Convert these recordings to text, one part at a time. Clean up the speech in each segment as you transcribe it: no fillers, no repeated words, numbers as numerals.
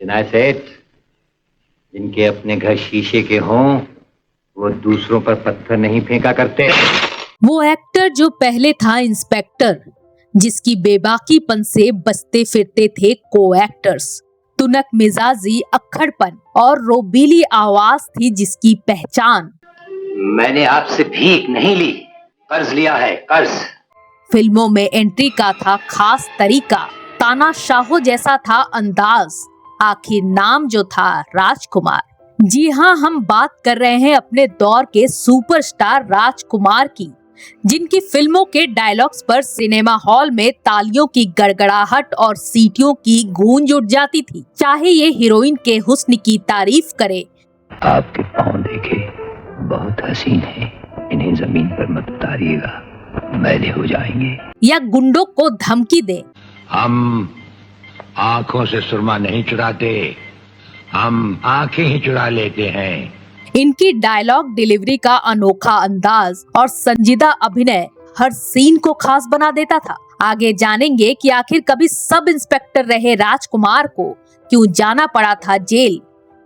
विनाय सेठ, जिनके अपने घर शीशे के हों वो दूसरों पर पत्थर नहीं फेंका करते। वो एक्टर जो पहले था इंस्पेक्टर, जिसकी बेबाकीपन से बचते फिरते थे को एक्टर्स, तुनक मिजाजी, अक्खड़पन और रोबीली आवाज थी जिसकी पहचान। मैंने आपसे भीख नहीं ली, कर्ज लिया है, कर्ज। फिल्मों में एंट्री का था खास तरीका, तानाशाहो जैसा था अंदाज, आखिर नाम जो था राजकुमार। जी हाँ, हम बात कर रहे हैं अपने दौर के सुपरस्टार राजकुमार की, जिनकी फिल्मों के डायलॉग्स पर सिनेमा हॉल में तालियों की गड़गड़ाहट और सीटियों की गूंज उठ जाती थी, चाहे ये हीरोइन के हुस्न की तारीफ करे। आपके पाँव देखे बहुत हसीन है, इन्हें जमीन पर मत उतारिएगा, मैले हो जाएंगे। या गुंडों को धमकी दे, हम आंखों से सुरमा नहीं चुराते, हम आंखें ही चुरा लेते हैं। इनकी डायलॉग डिलीवरी का अनोखा अंदाज और संजीदा अभिनय हर सीन को खास बना देता था। आगे जानेंगे कि आखिर कभी सब इंस्पेक्टर रहे राजकुमार को क्यों जाना पड़ा था जेल,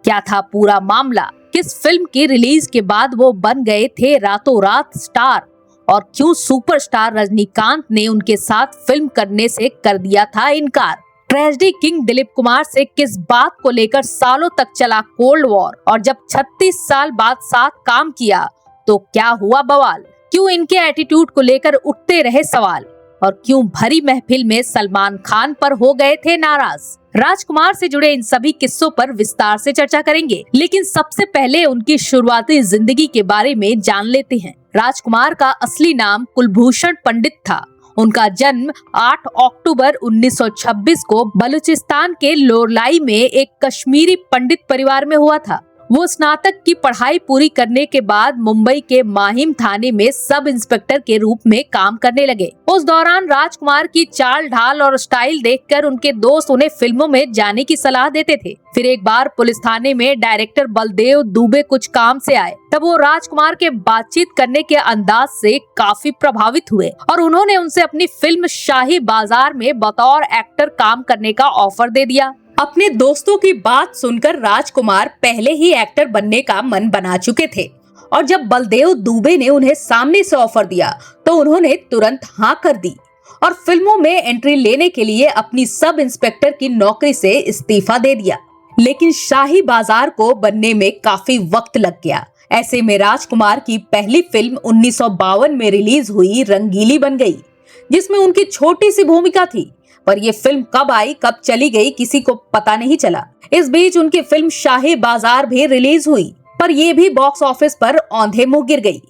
क्या था पूरा मामला, किस फिल्म की रिलीज के बाद वो बन गए थे रातों रात स्टार, और क्यों सुपरस्टार रजनीकांत ने उनके साथ फिल्म करने से कर दिया था इनकार। ट्रेजेडी किंग दिलीप कुमार से किस बात को लेकर सालों तक चला कोल्ड वॉर, और जब 36 साल बाद साथ काम किया तो क्या हुआ बवाल, क्यों इनके एटीट्यूड को लेकर उठते रहे सवाल, और क्यों भरी महफिल में सलमान खान पर हो गए थे नाराज। राजकुमार से जुड़े इन सभी किस्सों पर विस्तार से चर्चा करेंगे, लेकिन सबसे पहले उनकी शुरुआती जिंदगी के बारे में जान लेते हैं। राजकुमार का असली नाम कुलभूषण पंडित था। उनका जन्म 8 अक्टूबर 1926 को बलूचिस्तान के लोरलाई में एक कश्मीरी पंडित परिवार में हुआ था। वो स्नातक की पढ़ाई पूरी करने के बाद मुंबई के माहिम थाने में सब इंस्पेक्टर के रूप में काम करने लगे। उस दौरान राजकुमार की चाल ढाल और स्टाइल देखकर उनके दोस्त उन्हें फिल्मों में जाने की सलाह देते थे। फिर एक बार पुलिस थाने में डायरेक्टर बलदेव दुबे कुछ काम से आए, तब वो राजकुमार के बातचीत करने के अंदाज से काफी प्रभावित हुए और उन्होंने उनसे अपनी फिल्म शाही बाजार में बतौर एक्टर काम करने का ऑफर दे दिया। अपने दोस्तों की बात सुनकर राजकुमार पहले ही एक्टर बनने का मन बना चुके थे, और जब बलदेव दुबे ने उन्हें सामने से ऑफर दिया तो उन्होंने तुरंत हाँ कर दी और फिल्मों में एंट्री लेने के लिए अपनी सब इंस्पेक्टर की नौकरी से इस्तीफा दे दिया। लेकिन शाही बाजार को बनने में काफी वक्त लग गया। ऐसे में राजकुमार की पहली फिल्म 1952 में रिलीज हुई रंगीली बन गई, जिसमें उनकी छोटी सी भूमिका थी, पर ये फिल्म कब आई कब चली गई किसी को पता नहीं चला। इस बीच उनकी फिल्म शाही बाजार भी रिलीज हुई, पर ये भी बॉक्स ऑफिस पर औंधे मुंह गिर गई।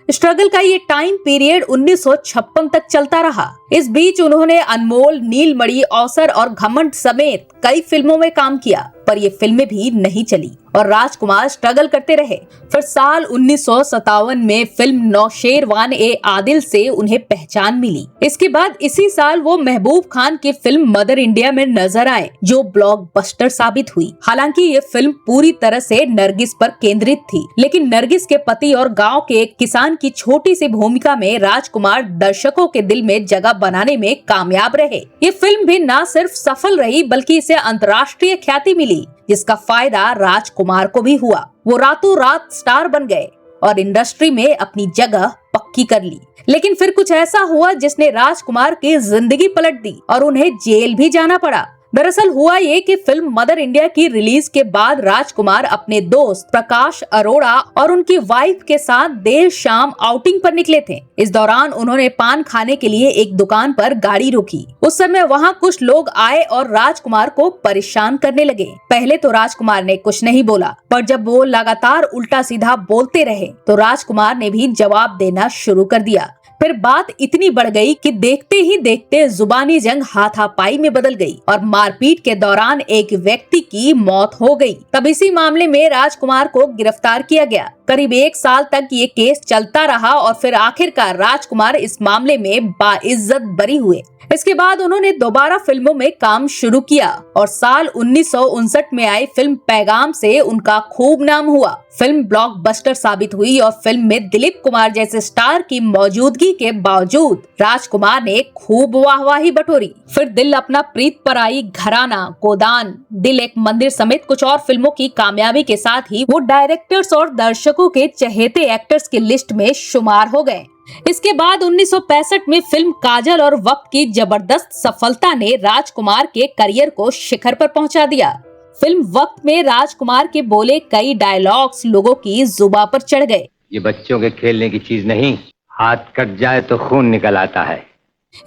स्ट्रगल का ये टाइम पीरियड 1956 तक चलता रहा। इस बीच उन्होंने अनमोल, नीलमणि, अवसर और घमंड समेत कई फिल्मों में काम किया, पर ये फिल्में भी नहीं चली और राजकुमार स्ट्रगल करते रहे। फिर साल 1957 में फिल्म नौशेरवान ए आदिल से उन्हें पहचान मिली। इसके बाद इसी साल वो महबूब खान की फिल्म मदर इंडिया में नजर आए, जो ब्लॉकबस्टर साबित हुई। हालांकि ये फिल्म पूरी तरह से नरगिस पर केंद्रित थी, लेकिन नरगिस के पति और गाँव के एक किसान की छोटी सी भूमिका में राजकुमार दर्शकों के दिल में जगह बनाने में कामयाब रहे। ये फिल्म भी न सिर्फ सफल रही बल्कि इसे अंतर्राष्ट्रीय ख्याति मिली, जिसका फायदा राजकुमार को भी हुआ। वो रातों रात स्टार बन गए और इंडस्ट्री में अपनी जगह पक्की कर ली। लेकिन फिर कुछ ऐसा हुआ जिसने राजकुमार की जिंदगी पलट दी और उन्हें जेल भी जाना पड़ा। दरअसल हुआ ये कि फिल्म मदर इंडिया की रिलीज के बाद राजकुमार अपने दोस्त प्रकाश अरोड़ा और उनकी वाइफ के साथ देर शाम आउटिंग पर निकले थे। इस दौरान उन्होंने पान खाने के लिए एक दुकान पर गाड़ी रोकी। उस समय वहां कुछ लोग आए और राजकुमार को परेशान करने लगे। पहले तो राजकुमार ने कुछ नहीं बोला, पर जब वो लगातार उल्टा सीधा बोलते रहे तो राजकुमार ने भी जवाब देना शुरू कर दिया। फिर बात इतनी बढ़ गई कि देखते ही देखते जुबानी जंग हाथापाई में बदल गई और मारपीट के दौरान एक व्यक्ति की मौत हो गई। तब इसी मामले में राजकुमार को गिरफ्तार किया गया। करीब 1 साल तक ये केस चलता रहा और फिर आखिरकार राजकुमार इस मामले में बाइज्जत बरी हुए। इसके बाद उन्होंने दोबारा फिल्मों में काम शुरू किया और साल 1959 में आई फिल्म पैगाम से उनका खूब नाम हुआ। फिल्म ब्लॉकबस्टर साबित हुई और फिल्म में दिलीप कुमार जैसे स्टार की मौजूदगी के बावजूद राजकुमार ने खूब वाहवाही बटोरी। फिर दिल अपना प्रीत पर आई, घराना, गोदान, दिल एक मंदिर समेत कुछ और फिल्मों की कामयाबी के साथ ही वो डायरेक्टर्स और दर्शकों के चहेते एक्टर्स की लिस्ट में शुमार हो गए। इसके बाद 1965 में फिल्म काजल और वक्त की जबरदस्त सफलता ने राजकुमार के करियर को शिखर पर पहुंचा दिया। फिल्म वक्त में राजकुमार के बोले कई डायलॉग्स लोगों की जुबान पर चढ़ गए। ये बच्चों के खेलने की चीज नहीं, हाथ कट जाए तो खून निकल आता है।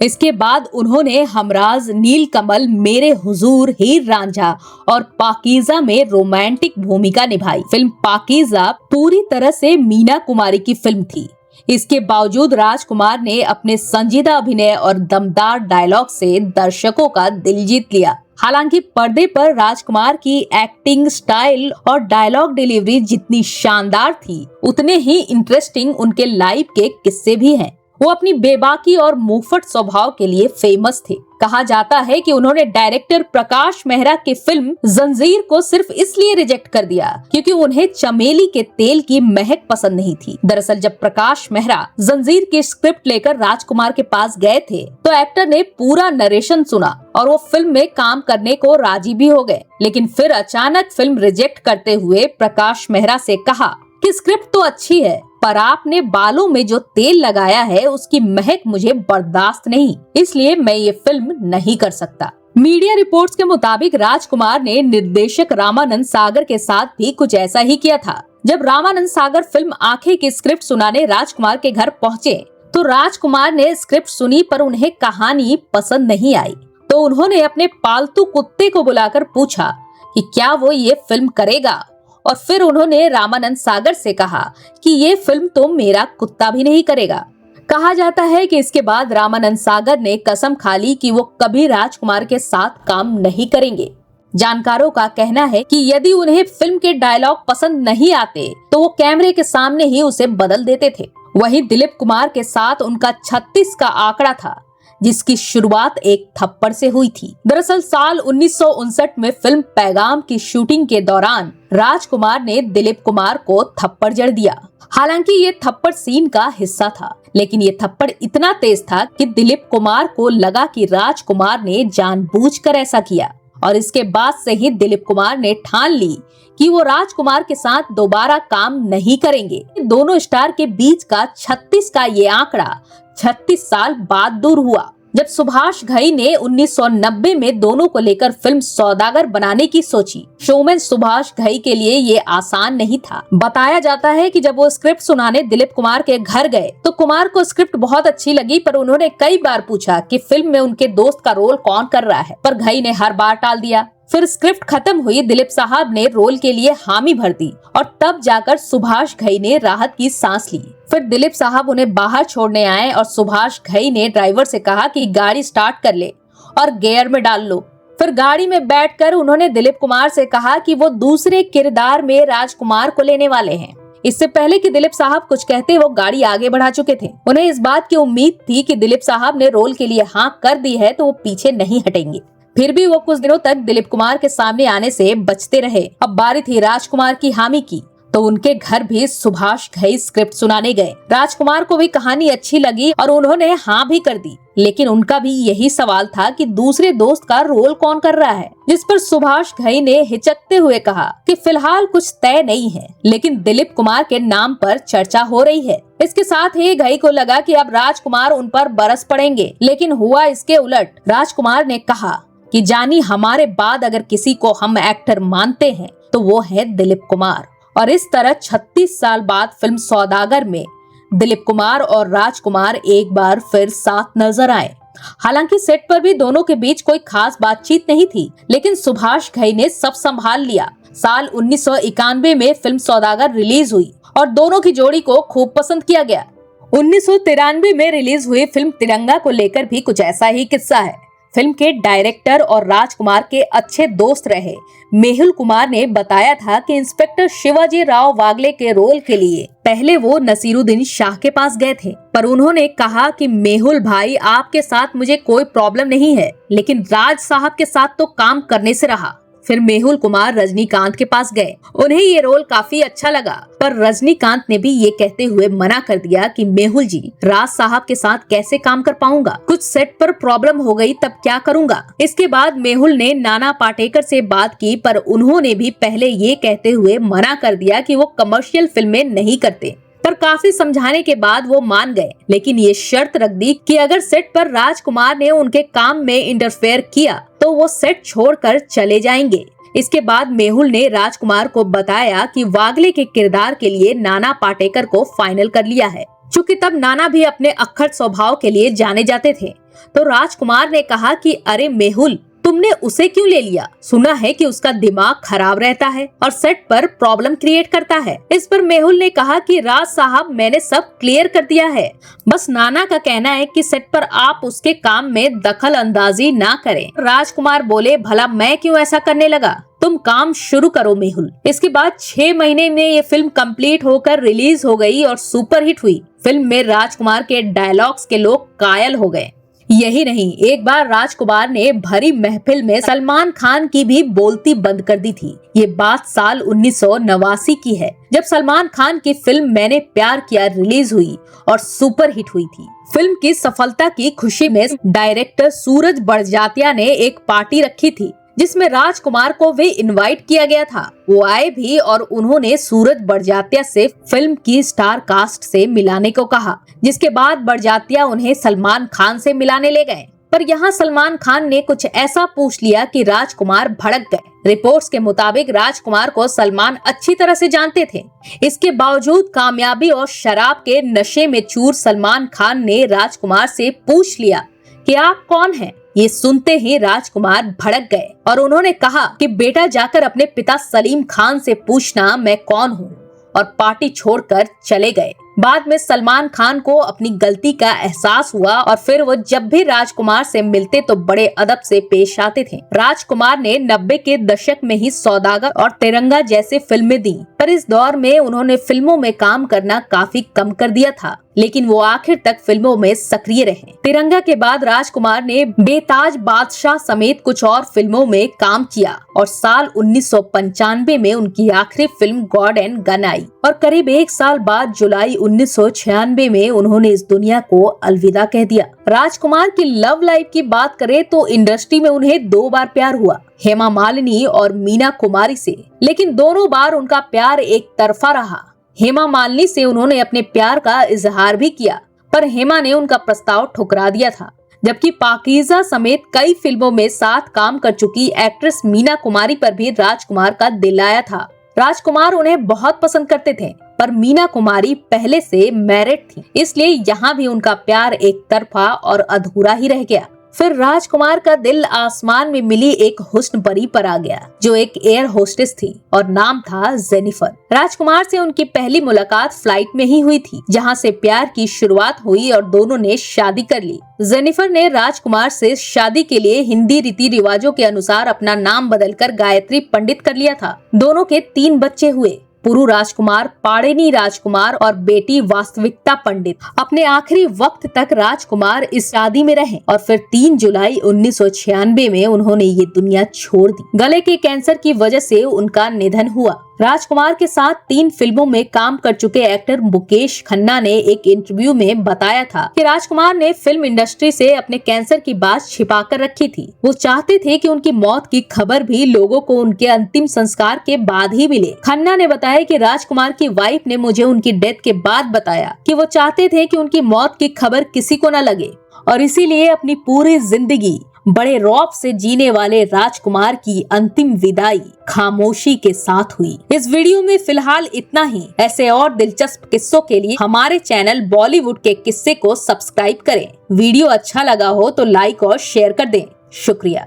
इसके बाद उन्होंने हमराज, नीलकमल, मेरे हुजूर, हीर रांझा और पाकीज़ा में रोमांटिक भूमिका निभाई। फिल्म पाकीज़ा पूरी तरह से मीना कुमारी की फिल्म थी। इसके बावजूद राजकुमार ने अपने संजीदा अभिनय और दमदार डायलॉग से दर्शकों का दिल जीत लिया। हालांकि पर्दे पर राजकुमार की एक्टिंग स्टाइल और डायलॉग डिलीवरी जितनी शानदार थी, उतने ही इंटरेस्टिंग उनके लाइफ के किस्से भी हैं। वो अपनी बेबाकी और मुंहफट स्वभाव के लिए फेमस थे। कहा जाता है कि उन्होंने डायरेक्टर प्रकाश मेहरा की फिल्म जंजीर को सिर्फ इसलिए रिजेक्ट कर दिया क्योंकि उन्हें चमेली के तेल की महक पसंद नहीं थी। दरअसल जब प्रकाश मेहरा जंजीर की स्क्रिप्ट लेकर राजकुमार के पास गए थे तो एक्टर ने पूरा नरेशन सुना और वो फिल्म में काम करने को राजी भी हो गए। लेकिन फिर अचानक फिल्म रिजेक्ट करते हुए प्रकाश मेहरा से कहा कि स्क्रिप्ट तो अच्छी है, पर आपने बालों में जो तेल लगाया है उसकी महक मुझे बर्दाश्त नहीं, इसलिए मैं ये फिल्म नहीं कर सकता। मीडिया रिपोर्ट्स के मुताबिक राजकुमार ने निर्देशक रामानंद सागर के साथ भी कुछ ऐसा ही किया था। जब रामानंद सागर फिल्म आंखें की स्क्रिप्ट सुनाने राजकुमार के घर पहुँचे तो राजकुमार ने स्क्रिप्ट सुनी पर उन्हें कहानी पसंद नहीं आई। तो उन्होंने अपने पालतू कुत्ते को बुलाकर पूछा कि क्या वो ये फिल्म करेगा, और फिर उन्होंने रामानंद सागर से कहा कि ये फिल्म तो मेरा कुत्ता भी नहीं करेगा। कहा जाता है कि इसके बाद रामानंद सागर ने कसम खा ली कि वो कभी राजकुमार के साथ काम नहीं करेंगे। जानकारों का कहना है कि यदि उन्हें फिल्म के डायलॉग पसंद नहीं आते तो वो कैमरे के सामने ही उसे बदल देते थे। वहीं दिलीप कुमार के साथ उनका 36 का आंकड़ा था, जिसकी शुरुआत एक थप्पड़ से हुई थी। दरअसल साल 1959 में फिल्म पैगाम की शूटिंग के दौरान राजकुमार ने दिलीप कुमार को थप्पड़ जड़ दिया। हालांकि ये थप्पड़ सीन का हिस्सा था, लेकिन ये थप्पड़ इतना तेज था कि दिलीप कुमार को लगा कि राजकुमार ने जानबूझकर ऐसा किया और इसके बाद से ही दिलीप कुमार ने ठान ली कि वो राजकुमार के साथ दोबारा काम नहीं करेंगे। दोनों स्टार के बीच का 36 का ये आंकड़ा 36 साल बाद दूर हुआ, जब सुभाष घई ने 1990 में दोनों को लेकर फिल्म सौदागर बनाने की सोची। शोमैन सुभाष घई के लिए ये आसान नहीं था। बताया जाता है कि जब वो स्क्रिप्ट सुनाने दिलीप कुमार के घर गए तो कुमार को स्क्रिप्ट बहुत अच्छी लगी, पर उन्होंने कई बार पूछा कि फिल्म में उनके दोस्त का रोल कौन कर रहा है, पर घई ने हर बार टाल दिया। फिर स्क्रिप्ट खत्म हुई, दिलीप साहब ने रोल के लिए हामी भर दी और तब जाकर सुभाष घई ने राहत की सांस ली। फिर दिलीप साहब उन्हें बाहर छोड़ने आए और सुभाष घई ने ड्राइवर से कहा कि गाड़ी स्टार्ट कर ले और गियर में डाल लो। फिर गाड़ी में बैठकर उन्होंने दिलीप कुमार से कहा कि वो दूसरे किरदार में राजकुमार को लेने वाले हैं। इससे पहले कि दिलीप साहब कुछ कहते वो गाड़ी आगे बढ़ा चुके थे। उन्हें इस बात की उम्मीद थी कि दिलीप साहब ने रोल के लिए हाँ कर दी है तो वो पीछे नहीं हटेंगे। फिर भी वो कुछ दिनों तक दिलीप कुमार के सामने आने से बचते रहे। अब बारी थी राजकुमार की हामी की, तो उनके घर भी सुभाष घई स्क्रिप्ट सुनाने गए। राजकुमार को भी कहानी अच्छी लगी और उन्होंने हाँ भी कर दी, लेकिन उनका भी यही सवाल था कि दूसरे दोस्त का रोल कौन कर रहा है, जिस पर सुभाष घई ने हिचकते हुए कहा कि फिलहाल कुछ तय नहीं है, लेकिन दिलीप कुमार के नाम पर चर्चा हो रही है। इसके साथ ही घई को लगा कि अब राजकुमार उन पर बरस पड़ेंगे, लेकिन हुआ इसके उलट। राजकुमार ने कहा कि जानी हमारे बाद अगर किसी को हम एक्टर मानते हैं तो वो है दिलीप कुमार। और इस तरह 36 साल बाद फिल्म सौदागर में दिलीप कुमार और राजकुमार एक बार फिर साथ नजर आए। हालांकि सेट पर भी दोनों के बीच कोई खास बातचीत नहीं थी, लेकिन सुभाष घई ने सब संभाल लिया। साल 1991 में फिल्म सौदागर रिलीज हुई और दोनों की जोड़ी को खूब पसंद किया गया। 1993 में रिलीज हुई फिल्म तिरंगा को लेकर भी कुछ ऐसा ही किस्सा है। फिल्म के डायरेक्टर और राजकुमार के अच्छे दोस्त रहे मेहुल कुमार ने बताया था कि इंस्पेक्टर शिवाजी राव वागले के रोल के लिए पहले वो नसीरुद्दीन शाह के पास गए थे, पर उन्होंने कहा कि मेहुल भाई आपके साथ मुझे कोई प्रॉब्लम नहीं है, लेकिन राज साहब के साथ तो काम करने से रहा। फिर मेहुल कुमार रजनीकांत के पास गए, उन्हें ये रोल काफी अच्छा लगा, पर रजनीकांत ने भी ये कहते हुए मना कर दिया कि मेहुल जी, राज साहब के साथ कैसे काम कर पाऊंगा, कुछ सेट पर प्रॉब्लम हो गई तब क्या करूंगा। इसके बाद मेहुल ने नाना पाटेकर से बात की, पर उन्होंने भी पहले ये कहते हुए मना कर दिया कि वो कमर्शियल फिल्में नहीं करते, पर काफी समझाने के बाद वो मान गए, लेकिन ये शर्त रख दी कि अगर सेट पर राजकुमार ने उनके काम में इंटरफेयर किया तो वो सेट छोड़कर चले जाएंगे। इसके बाद मेहुल ने राजकुमार को बताया कि वागले के किरदार के लिए नाना पाटेकर को फाइनल कर लिया है। चूंकि तब नाना भी अपने अक्खड़ स्वभाव के लिए जाने जाते थे, तो राजकुमार ने कहा कि अरे मेहुल, तुमने उसे क्यों ले लिया? सुना है कि उसका दिमाग खराब रहता है और सेट पर प्रॉब्लम क्रिएट करता है। इस पर मेहुल ने कहा कि राज साहब, मैंने सब क्लियर कर दिया है, बस नाना का कहना है कि सेट पर आप उसके काम में दखल अंदाजी ना करें। राजकुमार बोले, भला मैं क्यों ऐसा करने लगा, तुम काम शुरू करो मेहुल। इसके बाद 6 महीने में ये फिल्म कंप्लीट होकर रिलीज हो गई और सुपरहिट हुई। फिल्म में राजकुमार के डायलॉग्स के लोग कायल हो गए। यही नहीं, एक बार राजकुमार ने भरी महफिल में सलमान खान की भी बोलती बंद कर दी थी। ये बात साल 1989 की है, जब सलमान खान की फिल्म मैंने प्यार किया रिलीज हुई और सुपरहिट हुई थी। फिल्म की सफलता की खुशी में डायरेक्टर सूरज बड़जात्या ने एक पार्टी रखी थी, जिसमें राजकुमार को भी इनवाइट किया गया था। वो आए भी और उन्होंने सूरज बड़जात्या से फिल्म की स्टार कास्ट से मिलाने को कहा, जिसके बाद बड़जात्या उन्हें सलमान खान से मिलाने ले गए। पर यहाँ सलमान खान ने कुछ ऐसा पूछ लिया कि राजकुमार भड़क गए। रिपोर्ट्स के मुताबिक राजकुमार को सलमान अच्छी तरह से जानते थे। इसके बावजूद कामयाबी और शराब के नशे में चूर सलमान खान ने राजकुमार से पूछ लिया कि आप कौन हैं। ये सुनते ही राजकुमार भड़क गए और उन्होंने कहा कि बेटा, जाकर अपने पिता सलीम खान से पूछना मैं कौन हूँ, और पार्टी छोड़कर चले गए। बाद में सलमान खान को अपनी गलती का एहसास हुआ और फिर वो जब भी राजकुमार से मिलते तो बड़े अदब से पेश आते थे। राजकुमार ने 90 के दशक में ही सौदागर और तिरंगा जैसे फिल्में दी, पर इस दौर में उन्होंने फिल्मों में काम करना काफी कम कर दिया था, लेकिन वो आखिर तक फिल्मों में सक्रिय रहे। तिरंगा के बाद राजकुमार ने बेताज बादशाह समेत कुछ और फिल्मों में काम किया और साल 1995 में उनकी आखिरी फिल्म गॉड एंड गन आई और करीब 1 साल बाद जुलाई 1996 में उन्होंने इस दुनिया को अलविदा कह दिया। राजकुमार की लव लाइफ की बात करें तो इंडस्ट्री में उन्हें 2 बार प्यार हुआ, हेमा मालिनी और मीना कुमारी से, लेकिन दोनों बार उनका प्यार एक तरफा रहा। हेमा मालिनी से उन्होंने अपने प्यार का इजहार भी किया, पर हेमा ने उनका प्रस्ताव ठुकरा दिया था। जबकि पाकीज़ा समेत कई फिल्मों में साथ काम कर चुकी एक्ट्रेस मीना कुमारी पर भी राजकुमार का दिल आया था। राजकुमार उन्हें बहुत पसंद करते थे, पर मीना कुमारी पहले से मैरिड थी, इसलिए यहाँ भी उनका प्यार एक तरफा और अधूरा ही रह गया। फिर राजकुमार का दिल आसमान में मिली एक हुस्न परी पर आ गया, जो एक एयर होस्टेस थी और नाम था जेनिफर। राजकुमार से उनकी पहली मुलाकात फ्लाइट में ही हुई थी, जहां से प्यार की शुरुआत हुई और दोनों ने शादी कर ली। जेनिफर ने राजकुमार से शादी के लिए हिंदी रीति रिवाजों के अनुसार अपना नाम बदलकर गायत्री पंडित कर लिया था। दोनों के 3 बच्चे हुए, पुरु राजकुमार, पाड़ेनी राजकुमार और बेटी वास्तविकता पंडित। अपने आखिरी वक्त तक राजकुमार इस शादी में रहे और फिर 3 जुलाई 1996 में उन्होंने ये दुनिया छोड़ दी। गले के कैंसर की वजह से उनका निधन हुआ। राजकुमार के साथ 3 फिल्मों में काम कर चुके एक्टर मुकेश खन्ना ने एक इंटरव्यू में बताया था कि राजकुमार ने फिल्म इंडस्ट्री से अपने कैंसर की बात छिपा कर रखी थी। वो चाहते थे कि उनकी मौत की खबर भी लोगों को उनके अंतिम संस्कार के बाद ही मिले। खन्ना ने बताया कि राजकुमार की वाइफ ने मुझे उनकी डेथ के बाद बताया कि वो चाहते थे कि उनकी मौत की खबर किसी को न लगे और इसीलिए अपनी पूरी जिंदगी बड़े रौब से जीने वाले राजकुमार की अंतिम विदाई खामोशी के साथ हुई। इस वीडियो में फिलहाल इतना ही। ऐसे और दिलचस्प किस्सों के लिए हमारे चैनल बॉलीवुड के किस्से को सब्सक्राइब करें। वीडियो अच्छा लगा हो तो लाइक और शेयर कर दें। शुक्रिया।